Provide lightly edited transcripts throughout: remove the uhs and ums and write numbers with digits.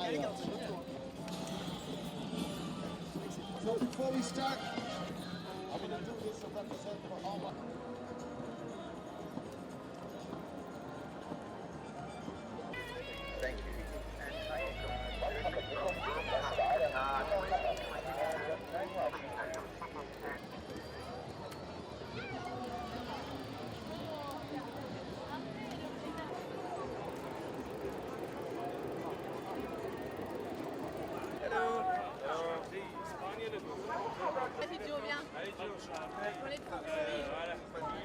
So before we start, I'm going to do this to represent for all my...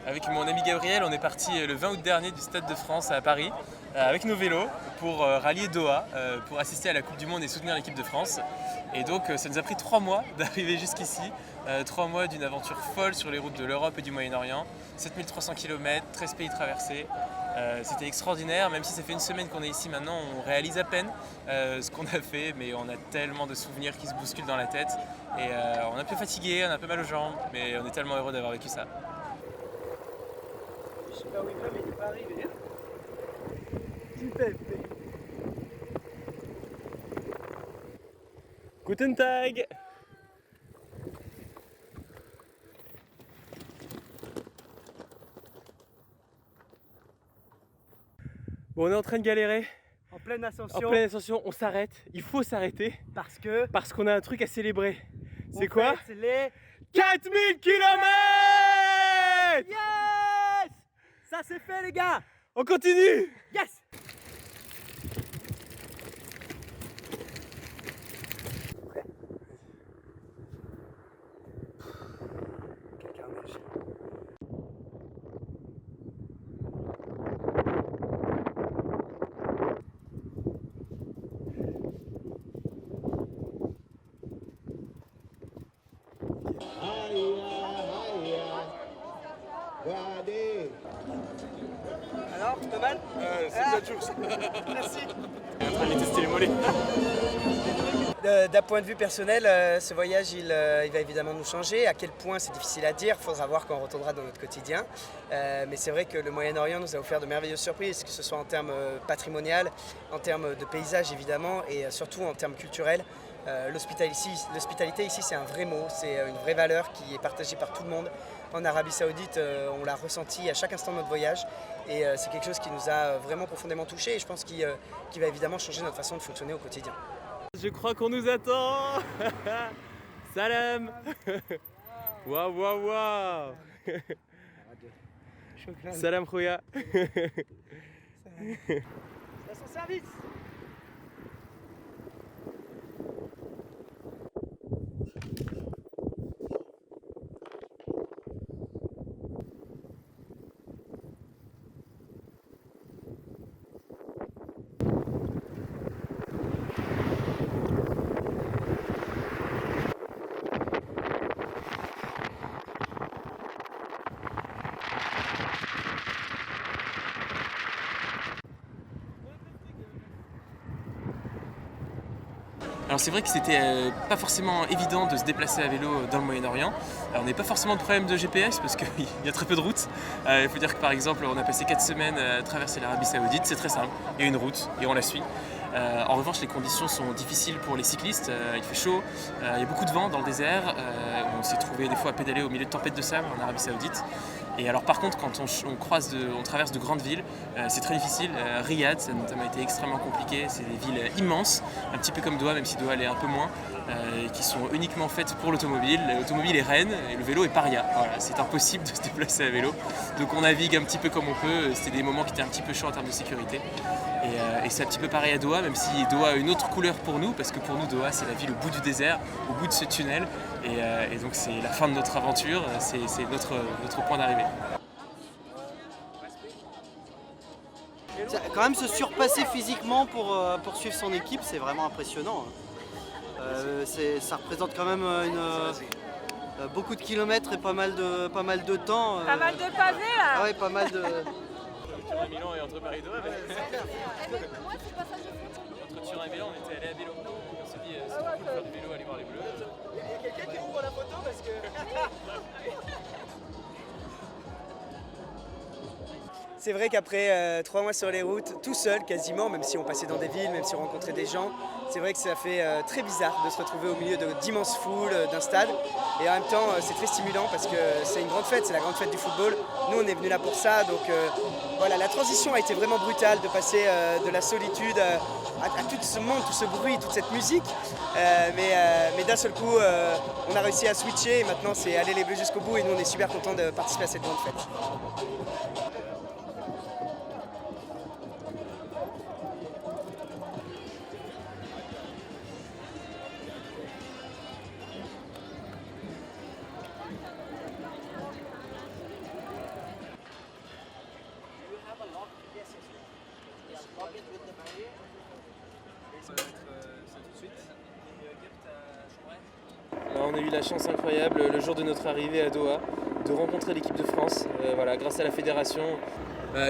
Avec mon ami Gabriel, on est parti le 20 août dernier du Stade de France à Paris avec nos vélos pour rallier Doha, pour assister à la Coupe du Monde et soutenir l'équipe de France. Et donc ça nous a pris 3 mois d'arriver jusqu'ici, 3 mois d'une aventure folle sur les routes de l'Europe et du Moyen-Orient, 7300 km, 13 pays traversés. C'était extraordinaire, même si ça fait une semaine qu'on est ici maintenant, on réalise à peine ce qu'on a fait, mais on a tellement de souvenirs qui se bousculent dans la tête. Et on est un peu fatigué, on a un peu mal aux jambes, mais on est tellement heureux d'avoir vécu ça. Je sais pas où il va, mais il n'est pas arrivé. Du Pepe. Guten Tag. Bon, on est en train de galérer. En pleine ascension. En pleine ascension, on s'arrête. Il faut s'arrêter. Parce qu'on a un truc à célébrer. C'est quoi? C'est les 4000 km. Yes. Ça c'est fait les gars. On continue. Yes. Alors, pas mal? C'est la chose. Merci. On est en train de tester les mollets. D'un point de vue personnel, ce voyage il va évidemment nous changer. À quel point c'est difficile à dire, il faudra voir quand on retournera dans notre quotidien. Mais c'est vrai que le Moyen-Orient nous a offert de merveilleuses surprises, que ce soit en termes patrimonial, en termes de paysage évidemment, et surtout en termes culturels. L'hospitalité ici c'est un vrai mot, c'est une vraie valeur qui est partagée par tout le monde. En Arabie Saoudite, on l'a ressenti à chaque instant de notre voyage et c'est quelque chose qui nous a vraiment profondément touchés et je pense qu'il va évidemment changer notre façon de fonctionner au quotidien. Je crois qu'on nous attend. Salam. Waouh waouh waouh. Salam Khouya. Station service. Alors c'est vrai que c'était pas forcément évident de se déplacer à vélo dans le Moyen-Orient. On n'a pas forcément de problème de GPS parce qu'il y a très peu de routes. Il faut dire que par exemple on a passé 4 semaines à traverser l'Arabie Saoudite, c'est très simple, il y a une route et on la suit. En revanche les conditions sont difficiles pour les cyclistes, il fait chaud, il y a beaucoup de vent dans le désert, on s'est trouvé des fois à pédaler au milieu de tempêtes de sable en Arabie Saoudite. Et alors par contre quand on traverse de grandes villes, c'est très difficile. Riyad ça a notamment été extrêmement compliqué, c'est des villes immenses, un petit peu comme Doha même si Doha l'est un peu moins, qui sont uniquement faites pour l'automobile. L'automobile est reine et le vélo est paria. Voilà, c'est impossible de se déplacer à vélo. Donc on navigue un petit peu comme on peut, c'était des moments qui étaient un petit peu chauds en termes de sécurité. Et c'est un petit peu pareil à Doha, même si Doha a une autre couleur pour nous, parce que pour nous Doha c'est la ville au bout du désert, au bout de ce tunnel, et donc c'est la fin de notre aventure, c'est notre point d'arrivée. Quand même se surpasser physiquement pour suivre son équipe, c'est vraiment impressionnant. Ça représente quand même beaucoup de kilomètres et pas mal de temps. Pas mal de pavés là. Ah ouais, pas mal de... Entre Milan et entre Paris et Doha. Moi c'est pas ça que je fais. Entre Turin et Milan, on était allé à vélo. On s'est dit, c'est cool de faire du vélo, aller voir les Bleus. Il y a quelqu'un qui ouvre la photo parce que... C'est vrai qu'après 3 mois sur les routes, tout seul quasiment, même si on passait dans des villes, même si on rencontrait des gens, c'est vrai que ça fait très bizarre de se retrouver au milieu d'immenses foules, d'un stade. Et en même temps, c'est très stimulant parce que c'est une grande fête, c'est la grande fête du football. Nous, on est venus là pour ça. Donc voilà, la transition a été vraiment brutale de passer de la solitude à tout ce monde, tout ce bruit, toute cette musique. Mais d'un seul coup, on a réussi à switcher et maintenant, c'est aller les Bleus jusqu'au bout. Et nous, on est super contents de participer à cette grande fête. Alors, on a eu la chance incroyable le jour de notre arrivée à Doha de rencontrer l'équipe de France, voilà, grâce à la fédération.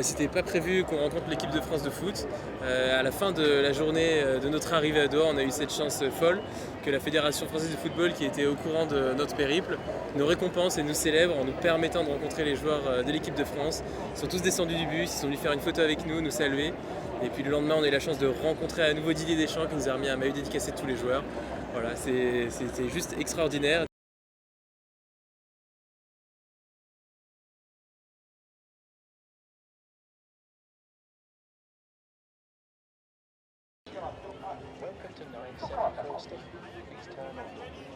C'était pas prévu qu'on rencontre l'équipe de France de foot. À la fin de la journée de notre arrivée à Doha, on a eu cette chance folle que la Fédération française de football, qui était au courant de notre périple, nous récompense et nous célèbre en nous permettant de rencontrer les joueurs de l'équipe de France. Ils sont tous descendus du bus, ils sont venus faire une photo avec nous, nous saluer. Et puis le lendemain, on a eu la chance de rencontrer à nouveau Didier Deschamps qui nous a remis un maillot dédicacé de tous les joueurs. Voilà, c'était juste extraordinaire. Welcome to 974 Station. Please turn on.